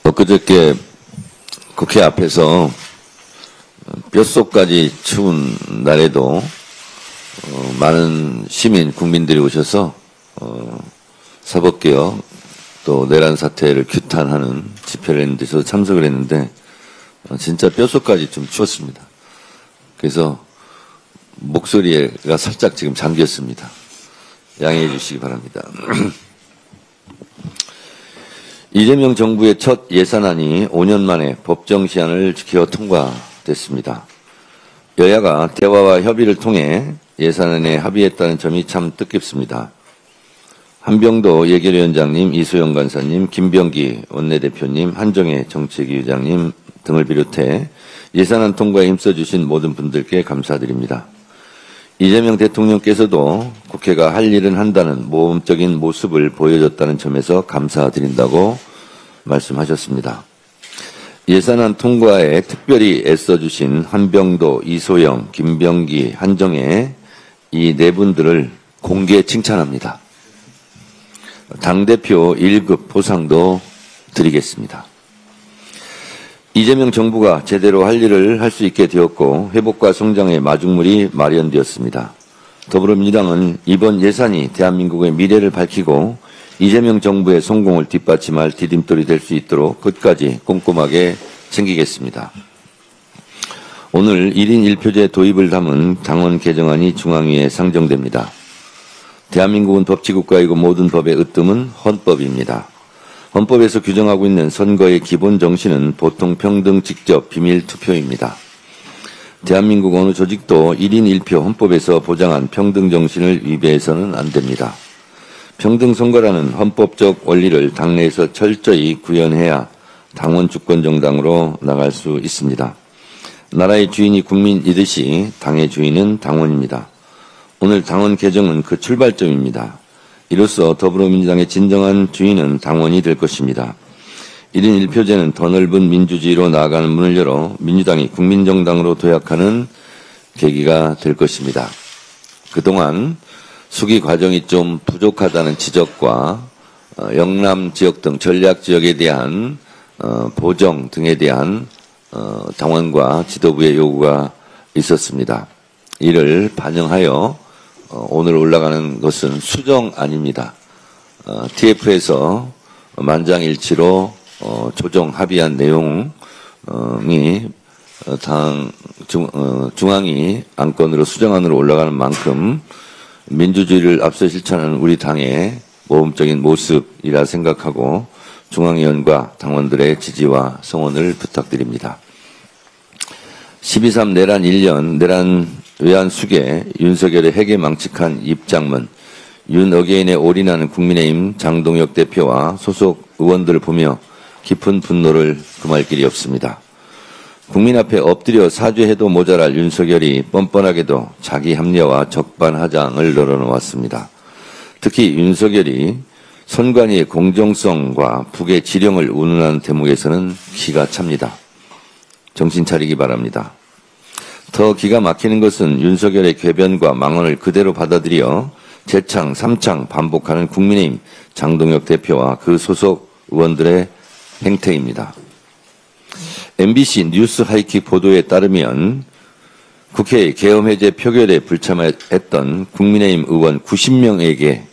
엊그저께 국회 앞에서 뼛속까지 추운 날에도 많은 시민, 국민들이 오셔서 사법개혁 또 내란 사태를 규탄하는 집회를 했는데 저도 참석을 했는데 진짜 뼛속까지 좀 추웠습니다. 그래서 목소리가 살짝 지금 잠겼습니다. 양해해 주시기 바랍니다. 이재명 정부의 첫 예산안이 5년 만에 법정 시한을 지켜 통과됐습니다. 여야가 대화와 협의를 통해 예산안에 합의했다는 점이 참 뜻깊습니다. 한병도 예결위원장님, 이소영 간사님, 김병기 원내대표님, 한정혜 정책위의장님 등을 비롯해 예산안 통과에 힘써주신 모든 분들께 감사드립니다. 이재명 대통령께서도 국회가 할 일은 한다는 모범적인 모습을 보여줬다는 점에서 감사드린다고 말씀하셨습니다. 예산안 통과에 특별히 애써주신 한병도, 이소영, 김병기, 한정혜 이 네 분들을 공개 칭찬합니다. 당대표 1급 보상도 드리겠습니다. 이재명 정부가 제대로 할 일을 할 수 있게 되었고 회복과 성장의 마중물이 마련되었습니다. 더불어민주당은 이번 예산이 대한민국의 미래를 밝히고 이재명 정부의 성공을 뒷받침할 디딤돌이 될 수 있도록 끝까지 꼼꼼하게 챙기겠습니다. 오늘 1인 1표제 도입을 담은 당원 개정안이 중앙위에 상정됩니다. 대한민국은 법치국가이고 모든 법의 으뜸은 헌법입니다. 헌법에서 규정하고 있는 선거의 기본 정신은 보통 평등, 직접, 비밀 투표입니다. 대한민국 어느 조직도 1인 1표 헌법에서 보장한 평등 정신을 위배해서는 안 됩니다. 평등 선거라는 헌법적 원리를 당내에서 철저히 구현해야 당원 주권 정당으로 나갈 수 있습니다. 나라의 주인이 국민이듯이 당의 주인은 당원입니다. 오늘 당원 개정은 그 출발점입니다. 이로써 더불어민주당의 진정한 주인은 당원이 될 것입니다. 1인 1표제는 더 넓은 민주주의로 나아가는 문을 열어 민주당이 국민정당으로 도약하는 계기가 될 것입니다. 그동안 수기 과정이 좀 부족하다는 지적과 영남 지역 등 전략 지역에 대한 보정 등에 대한 당원과 지도부의 요구가 있었습니다. 이를 반영하여 오늘 올라가는 것은 수정안입니다. TF에서 만장일치로 조정 합의한 내용이 중앙위 안건으로 수정안으로 올라가는 만큼 민주주의를 앞서 실천하는 우리 당의 모범적인 모습이라 생각하고 중앙위원과 당원들의 지지와 성원을 부탁드립니다. 12.3 내란 1년 내란 외환 수계, 윤석열의 핵에 망측한 입장문, 윤어게인에 올인하는 국민의힘 장동혁 대표와 소속 의원들을 보며 깊은 분노를 금할 길이 없습니다. 국민 앞에 엎드려 사죄해도 모자랄 윤석열이 뻔뻔하게도 자기 합리화와 적반하장을 늘어놓았습니다. 특히 윤석열이 선관위의 공정성과 북의 지령을 운운하는 대목에서는 기가 찹니다. 정신 차리기 바랍니다. 더 기가 막히는 것은 윤석열의 궤변과 망언을 그대로 받아들여 재창, 삼창 반복하는 국민의힘 장동혁 대표와 그 소속 의원들의 행태입니다. MBC 뉴스 하이킥 보도에 따르면 국회 계엄해제 표결에 불참했던 국민의힘 의원 90명에게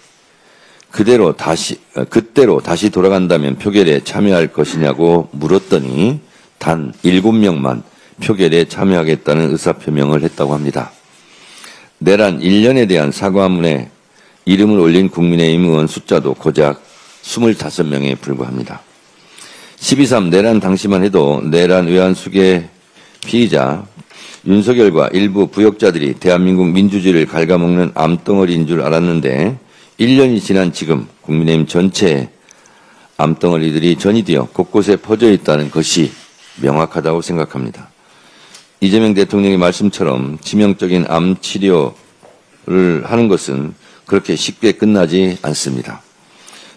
그때로 다시 돌아간다면 표결에 참여할 것이냐고 물었더니 단 7명만 표결에 참여하겠다는 의사표명을 했다고 합니다. 내란 1년에 대한 사과문에 이름을 올린 국민의힘 의원 숫자도 고작 25명에 불과합니다. 12.3 내란 당시만 해도 내란 외환 수계 피의자 윤석열과 일부 부역자들이 대한민국 민주주의를 갉아먹는 암덩어리인 줄 알았는데 1년이 지난 지금 국민의힘 전체에 암덩어리들이 전이되어 곳곳에 퍼져 있다는 것이 명확하다고 생각합니다. 이재명 대통령의 말씀처럼 치명적인 암 치료를 하는 것은 그렇게 쉽게 끝나지 않습니다.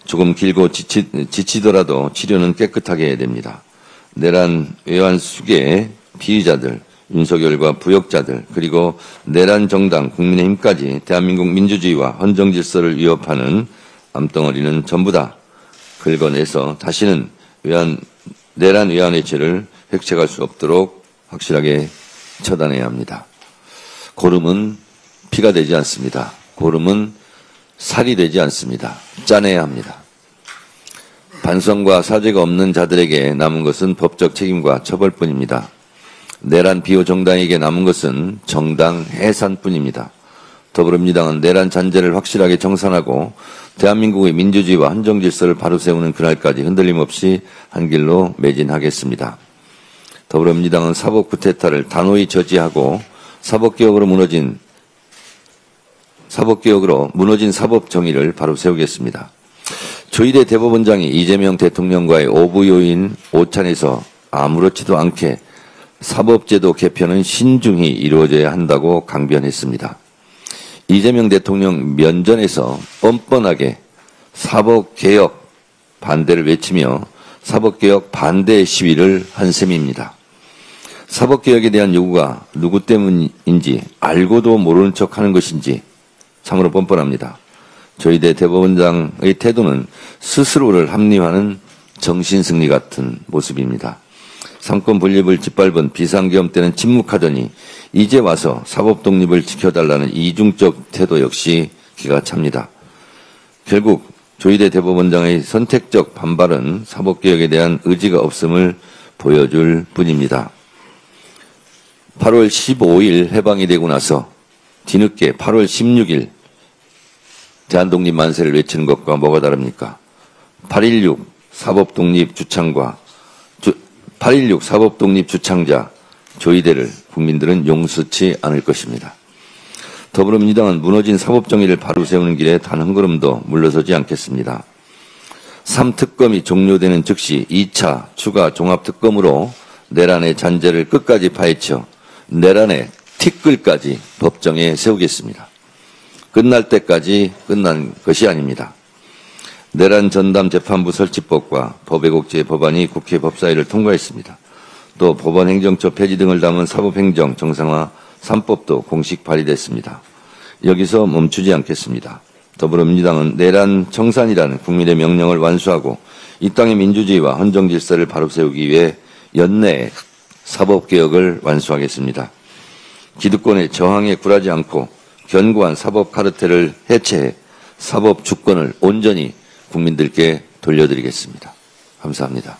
조금 길고 지치더라도 치료는 깨끗하게 해야 됩니다. 내란 외환 수계의 피의자들, 윤석열과 부역자들, 그리고 내란 정당 국민의힘까지 대한민국 민주주의와 헌정 질서를 위협하는 암덩어리는 전부 다 긁어내서 다시는 외환 내란위원회죄를 획책할 수 없도록 확실하게 처단해야 합니다. 고름은 피가 되지 않습니다. 고름은 살이 되지 않습니다. 짜내야 합니다. 반성과 사죄가 없는 자들에게 남은 것은 법적 책임과 처벌뿐입니다. 내란 비호 정당에게 남은 것은 정당 해산뿐입니다. 더불어민주당은 내란 잔재를 확실하게 정산하고 대한민국의 민주주의와 헌정질서를 바로 세우는 그날까지 흔들림 없이 한 길로 매진하겠습니다. 더불어민주당은 사법 쿠데타를 단호히 저지하고 사법개혁으로 무너진 사법 정의를 바로 세우겠습니다. 조희대 대법원장이 이재명 대통령과의 오부 요인 오찬에서 아무렇지도 않게 사법제도 개편은 신중히 이루어져야 한다고 강변했습니다. 이재명 대통령 면전에서 뻔뻔하게 사법개혁 반대를 외치며 사법개혁 반대 시위를 한 셈입니다. 사법개혁에 대한 요구가 누구 때문인지 알고도 모르는 척하는 것인지 참으로 뻔뻔합니다. 조희대 대법원장의 태도는 스스로를 합리화하는 정신승리 같은 모습입니다. 삼권 분립을 짓밟은 비상계엄 때는 침묵하더니 이제 와서 사법 독립을 지켜달라는 이중적 태도 역시 기가 찹니다. 결국 조희대 대법원장의 선택적 반발은 사법개혁에 대한 의지가 없음을 보여줄 뿐입니다. 8월 15일 해방이 되고 나서 뒤늦게 8월 16일 대한독립 만세를 외치는 것과 뭐가 다릅니까? 8.16 사법독립 주창자 조희대를 국민들은 용서치 않을 것입니다. 더불어민주당은 무너진 사법정의를 바로 세우는 길에 단 한 걸음도 물러서지 않겠습니다. 3특검이 종료되는 즉시 2차 추가 종합특검으로 내란의 잔재를 끝까지 파헤쳐 내란의 티끌까지 법정에 세우겠습니다. 끝날 때까지 끝난 것이 아닙니다. 내란 전담 재판부 설치법과 법외국제 법안이 국회 법사위를 통과했습니다. 또 법원 행정처 폐지 등을 담은 사법행정 정상화 3법도 공식 발의됐습니다. 여기서 멈추지 않겠습니다. 더불어민주당은 내란 청산이라는 국민의 명령을 완수하고 이 땅의 민주주의와 헌정질서를 바로 세우기 위해 연내에 사법개혁을 완수하겠습니다. 기득권의 저항에 굴하지 않고 견고한 사법 카르텔을 해체해 사법 주권을 온전히 국민들께 돌려드리겠습니다. 감사합니다.